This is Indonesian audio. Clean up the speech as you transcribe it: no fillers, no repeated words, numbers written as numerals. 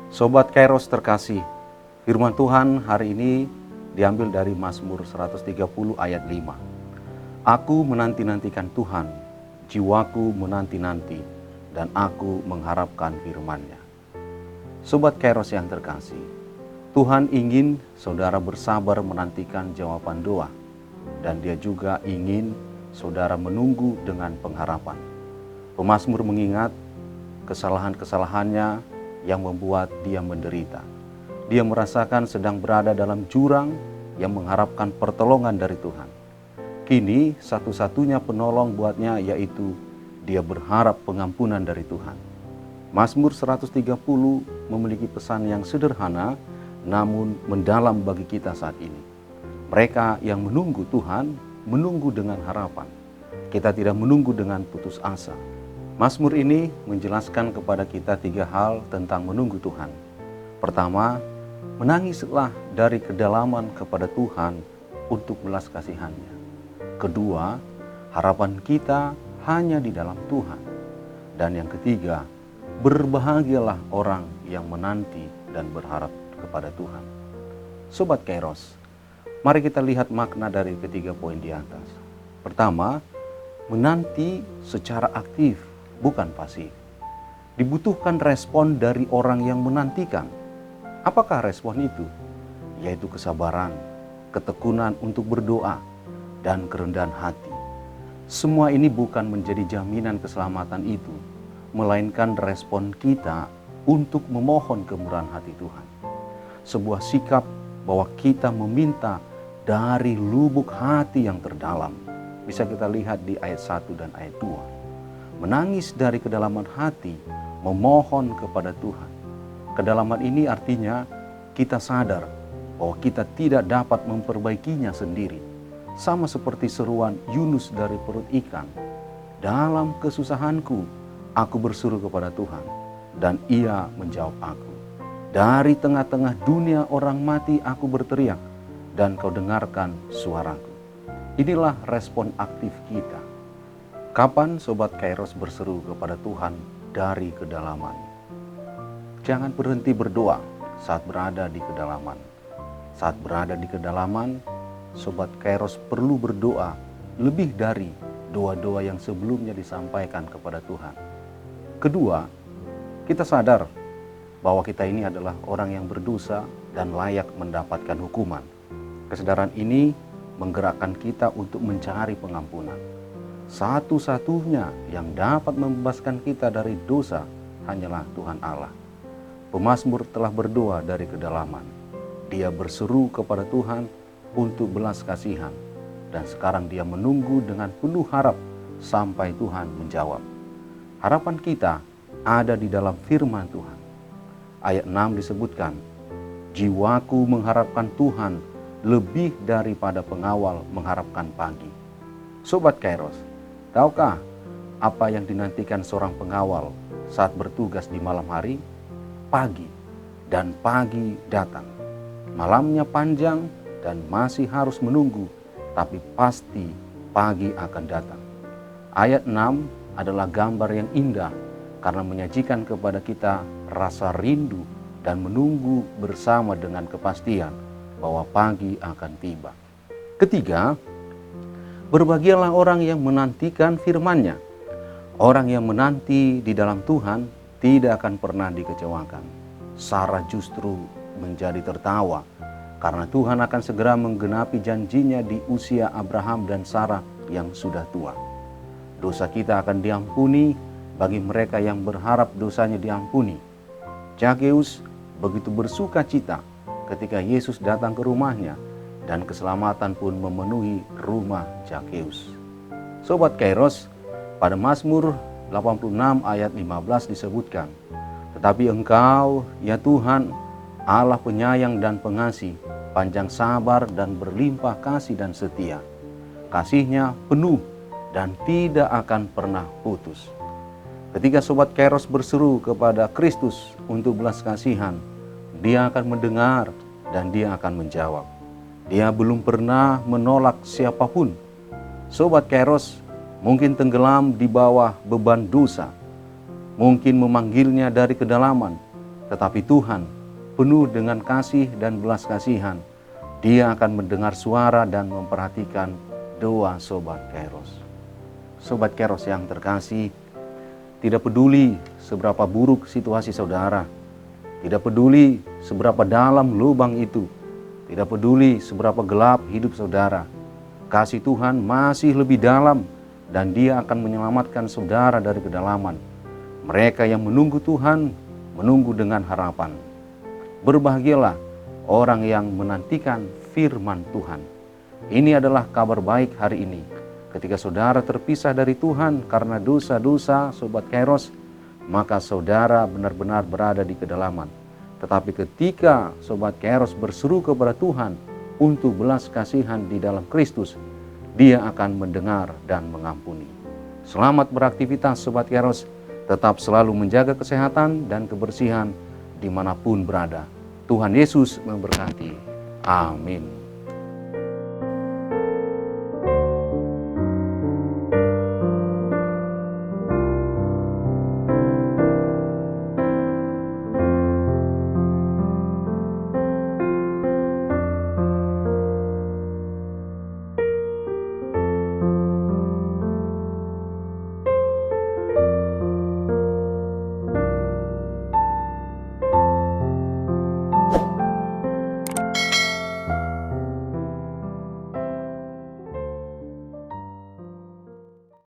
Sobat Kairos terkasih, firman Tuhan hari ini diambil dari Mazmur 130 ayat 5. Aku menanti-nantikan Tuhan, jiwaku menanti-nanti, dan aku mengharapkan firman-Nya. Sobat Kairos yang terkasih, Tuhan ingin saudara bersabar menantikan jawaban doa, dan Dia juga ingin saudara menunggu dengan pengharapan. Pemazmur mengingat kesalahan-kesalahannya yang membuat dia menderita. Dia merasakan sedang berada dalam jurang yang mengharapkan pertolongan dari Tuhan. Kini satu-satunya penolong buatnya yaitu dia berharap pengampunan dari Tuhan. Mazmur 130 memiliki pesan yang sederhana namun mendalam bagi kita saat ini. Mereka yang menunggu Tuhan menunggu dengan harapan. Kita tidak menunggu dengan putus asa. Mazmur ini menjelaskan kepada kita 3 hal tentang menunggu Tuhan. Pertama, menangislah dari kedalaman kepada Tuhan untuk belas kasihan-Nya. Kedua, harapan kita hanya di dalam Tuhan. Dan yang ketiga, berbahagialah orang yang menanti dan berharap kepada Tuhan. Sobat Kairos, mari kita lihat makna dari ketiga poin di atas. Pertama, menanti secara aktif, bukan pasif. Dibutuhkan respon dari orang yang menantikan. Apakah respon itu? Yaitu kesabaran, ketekunan untuk berdoa, dan kerendahan hati. Semua ini bukan menjadi jaminan keselamatan itu, melainkan respon kita untuk memohon kemurahan hati Tuhan. Sebuah sikap bahwa kita meminta dari lubuk hati yang terdalam. Bisa kita lihat di ayat 1 dan ayat 2. Menangis dari kedalaman hati, memohon kepada Tuhan. Kedalaman ini artinya kita sadar bahwa kita tidak dapat memperbaikinya sendiri. Sama seperti seruan Yunus dari perut ikan. Dalam kesusahanku, aku berseru kepada Tuhan, dan Ia menjawab aku. Dari tengah-tengah dunia orang mati aku berteriak, dan Kau dengarkan suaraku. Inilah respon aktif kita. Kapan Sobat Kairos berseru kepada Tuhan dari kedalaman? Jangan berhenti berdoa saat berada di kedalaman. Saat berada di kedalaman, Sobat Kairos perlu berdoa lebih dari doa-doa yang sebelumnya disampaikan kepada Tuhan. Kedua, kita sadar bahwa kita ini adalah orang yang berdosa dan layak mendapatkan hukuman. Kesadaran ini menggerakkan kita untuk mencari pengampunan. Satu-satunya yang dapat membebaskan kita dari dosa hanyalah Tuhan Allah. Pemazmur telah berdoa dari kedalaman. Dia berseru kepada Tuhan untuk belas kasihan. Dan sekarang dia menunggu dengan penuh harap sampai Tuhan menjawab. Harapan kita ada di dalam firman Tuhan. Ayat 6 disebutkan, jiwaku mengharapkan Tuhan lebih daripada pengawal mengharapkan pagi. Sobat Kairos, tahukah apa yang dinantikan seorang pengawal saat bertugas di malam hari? Pagi, dan pagi datang. Malamnya panjang dan masih harus menunggu, tapi pasti pagi akan datang. Ayat 6 adalah gambar yang indah karena menyajikan kepada kita rasa rindu dan menunggu bersama dengan kepastian bahwa pagi akan tiba. Ketiga, berbahagialah orang yang menantikan firman-Nya. Orang yang menanti di dalam Tuhan tidak akan pernah dikecewakan. Sarah justru menjadi tertawa karena Tuhan akan segera menggenapi janjinya di usia Abraham dan Sarah yang sudah tua. Dosa kita akan diampuni bagi mereka yang berharap dosanya diampuni. Zakeus begitu bersuka cita ketika Yesus datang ke rumahnya, dan keselamatan pun memenuhi rumah Zakeus. Sobat Kairos, pada Mazmur 86 ayat 15 disebutkan, tetapi Engkau, ya Tuhan, Allah penyayang dan pengasih, panjang sabar dan berlimpah kasih dan setia. Kasih-Nya penuh dan tidak akan pernah putus. Ketika Sobat Kairos berseru kepada Kristus untuk belas kasihan, Dia akan mendengar dan Dia akan menjawab. Dia belum pernah menolak siapapun. Sobat Kairos mungkin tenggelam di bawah beban dosa, mungkin memanggilnya dari kedalaman, Tetapi Tuhan penuh dengan kasih dan belas kasihan. Dia akan mendengar suara dan memperhatikan doa Sobat Kairos. Sobat Kairos yang terkasih, tidak peduli seberapa buruk situasi saudara, tidak peduli seberapa dalam lubang itu, tidak peduli seberapa gelap hidup saudara, kasih Tuhan masih lebih dalam dan Dia akan menyelamatkan saudara dari kedalaman. Mereka yang menunggu Tuhan, menunggu dengan harapan. Berbahagialah orang yang menantikan firman Tuhan. Ini adalah kabar baik hari ini. Ketika saudara terpisah dari Tuhan karena dosa-dosa Sobat Kairos, maka saudara benar-benar berada di kedalaman. Tetapi ketika Sobat Kairos berseru kepada Tuhan untuk belas kasihan di dalam Kristus, Dia akan mendengar dan mengampuni. Selamat beraktivitas Sobat Kairos, tetap selalu menjaga kesehatan dan kebersihan dimanapun berada. Tuhan Yesus memberkati. Amin.